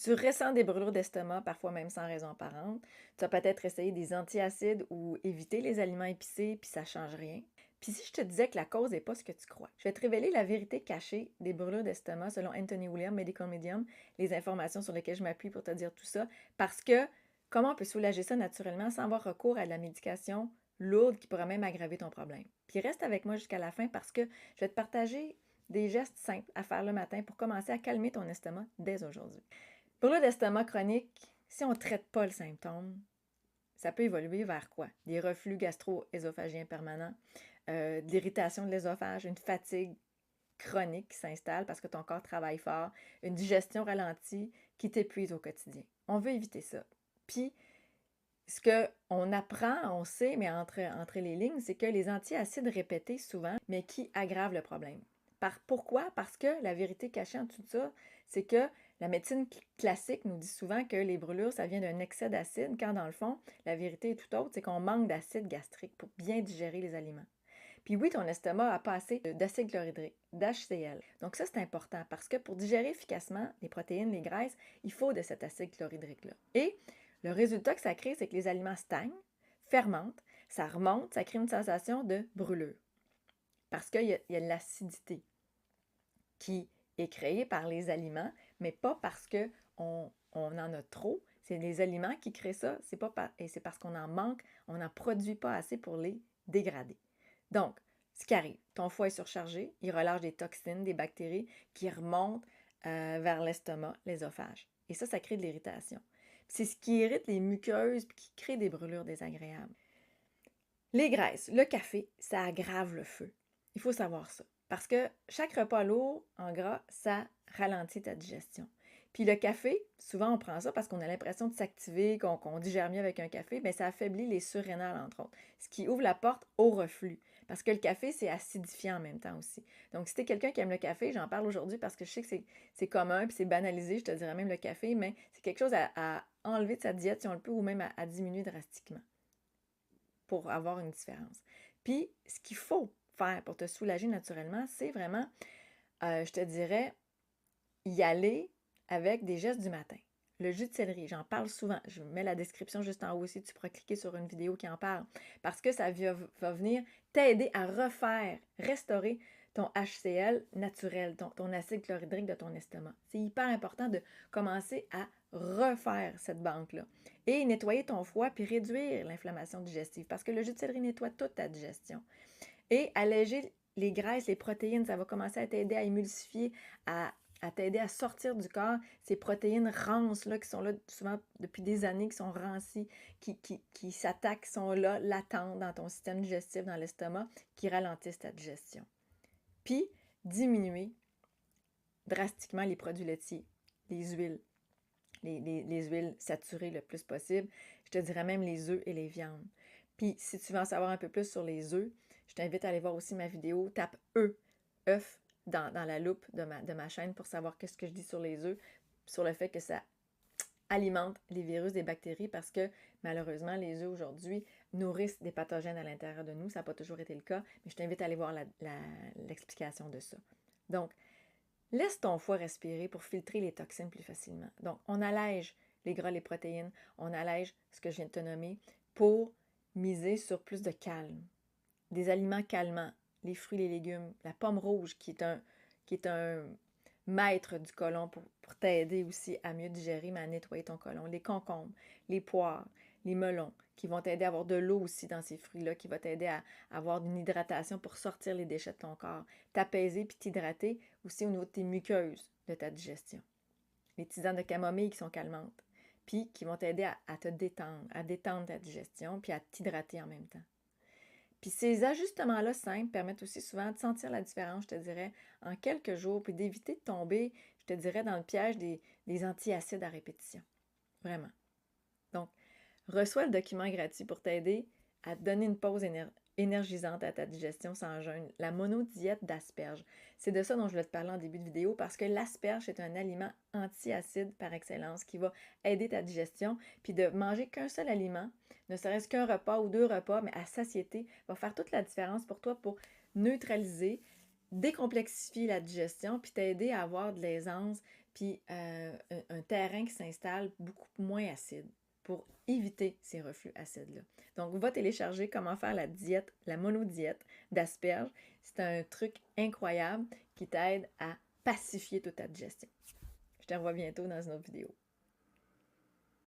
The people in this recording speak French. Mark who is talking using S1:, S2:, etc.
S1: Tu ressens des brûlures d'estomac, parfois même sans raison apparente. Tu as peut-être essayé des antiacides ou éviter les aliments épicés, puis ça ne change rien. Puis si je te disais que la cause n'est pas ce que tu crois, je vais te révéler la vérité cachée des brûlures d'estomac selon Anthony William, Medical Medium, les informations sur lesquelles je m'appuie pour te dire tout ça, parce que comment on peut soulager ça naturellement sans avoir recours à de la médication lourde qui pourra même aggraver ton problème. Puis reste avec moi jusqu'à la fin parce que je vais te partager des gestes simples à faire le matin pour commencer à calmer ton estomac dès aujourd'hui. Brûlure d'estomac chronique, si on ne traite pas le symptôme, ça peut évoluer vers quoi? Des reflux gastro-ésophagiens permanents, de l'irritation de l'œsophage, une fatigue chronique qui s'installe parce que ton corps travaille fort, une digestion ralentie qui t'épuise au quotidien. On veut éviter ça. Puis, ce qu'on apprend, on sait, mais entre les lignes, c'est que les antiacides répétés souvent, mais qui aggravent le problème. Pourquoi? Parce que la vérité cachée en tout ça, c'est que la médecine classique nous dit souvent que les brûlures, ça vient d'un excès d'acide, quand dans le fond, la vérité est tout autre, c'est qu'on manque d'acide gastrique pour bien digérer les aliments. Puis oui, ton estomac n'a pas assez d'acide chlorhydrique, d'HCl. Donc ça, c'est important parce que pour digérer efficacement les protéines, les graisses, il faut de cet acide chlorhydrique-là. Et le résultat que ça crée, c'est que les aliments stagnent, fermentent, ça remonte, ça crée une sensation de brûlure. Parce qu'il y a de l'acidité qui est créée par les aliments, mais pas parce qu'on en a trop. C'est les aliments qui créent ça, et c'est parce qu'on en manque, on n'en produit pas assez pour les dégrader. Donc, ce qui arrive, ton foie est surchargé, il relâche des toxines, des bactéries qui remontent vers l'estomac, l'œsophage. Et ça crée de l'irritation. C'est ce qui irrite les muqueuses et qui crée des brûlures désagréables. Les graisses, le café, ça aggrave le feu. Il faut savoir ça. Parce que chaque repas lourd en gras, ça ralentit ta digestion. Puis le café, souvent on prend ça parce qu'on a l'impression de s'activer, qu'on digère mieux avec un café, mais ça affaiblit les surrénales entre autres, ce qui ouvre la porte au reflux. Parce que le café, c'est acidifiant en même temps aussi. Donc si tu es quelqu'un qui aime le café, j'en parle aujourd'hui parce que je sais que c'est commun, puis c'est banalisé, je te dirais même le café, mais c'est quelque chose à enlever de sa diète si on le peut, ou même à diminuer drastiquement pour avoir une différence. Puis, ce qu'il faut faire pour te soulager naturellement, c'est vraiment, je te dirais, y aller avec des gestes du matin. Le jus de céleri, j'en parle souvent. Je mets la description juste en haut aussi, tu pourras cliquer sur une vidéo qui en parle. Parce que ça va venir t'aider à restaurer ton HCl naturel, ton acide chlorhydrique de ton estomac. C'est hyper important de commencer à refaire cette banque-là. Et nettoyer ton foie puis réduire l'inflammation digestive. Parce que le jus de céleri nettoie toute ta digestion. Et alléger les graisses, les protéines, ça va commencer à t'aider à émulsifier, à t'aider à sortir du corps ces protéines rances là, qui sont là souvent depuis des années, qui sont rancies, qui s'attaquent, qui sont là, latentes dans ton système digestif, dans l'estomac, qui ralentissent ta digestion. Puis, diminuer drastiquement les produits laitiers, les huiles, les huiles saturées le plus possible. Je te dirais même les œufs et les viandes. Puis, si tu veux en savoir un peu plus sur les œufs, je t'invite à aller voir aussi ma vidéo. Tape œuf dans la loupe de ma chaîne pour savoir qu'est-ce que je dis sur les œufs, sur le fait que ça alimente les virus, des bactéries, parce que malheureusement, les œufs aujourd'hui nourrissent des pathogènes à l'intérieur de nous. Ça n'a pas toujours été le cas, mais je t'invite à aller voir l'explication de ça. Donc, laisse ton foie respirer pour filtrer les toxines plus facilement. Donc, on allège les gras, les protéines, on allège ce que je viens de te nommer pour miser sur plus de calme. Des aliments calmants, les fruits, les légumes, la pomme rouge qui est un maître du côlon pour t'aider aussi à mieux digérer, mais à nettoyer ton côlon. Les concombres, les poires, les melons qui vont t'aider à avoir de l'eau aussi dans ces fruits-là, qui va t'aider à avoir une hydratation pour sortir les déchets de ton corps, t'apaiser puis t'hydrater aussi au niveau de tes muqueuses de ta digestion. Les tisanes de camomille qui sont calmantes, puis qui vont t'aider à te détendre, à détendre ta digestion, puis à t'hydrater en même temps. Puis ces ajustements-là simples permettent aussi souvent de sentir la différence, je te dirais, en quelques jours, puis d'éviter de tomber, je te dirais, dans le piège des antiacides à répétition. Vraiment. Donc, reçois le document gratuit pour t'aider à te donner une pause énergisante à ta digestion sans jeûne, la monodiète d'asperges. C'est de ça dont je voulais te parler en début de vidéo parce que l'asperge est un aliment antiacide par excellence qui va aider ta digestion. Puis de manger qu'un seul aliment, ne serait-ce qu'un repas ou deux repas, mais à satiété, va faire toute la différence pour toi pour neutraliser, décomplexifier la digestion, puis t'aider à avoir de l'aisance, puis un terrain qui s'installe beaucoup moins acide pour éviter ces reflux acides-là. Donc, va télécharger comment faire la diète, la monodiète d'asperges. C'est un truc incroyable qui t'aide à pacifier toute ta digestion. Je te revois bientôt dans une autre vidéo.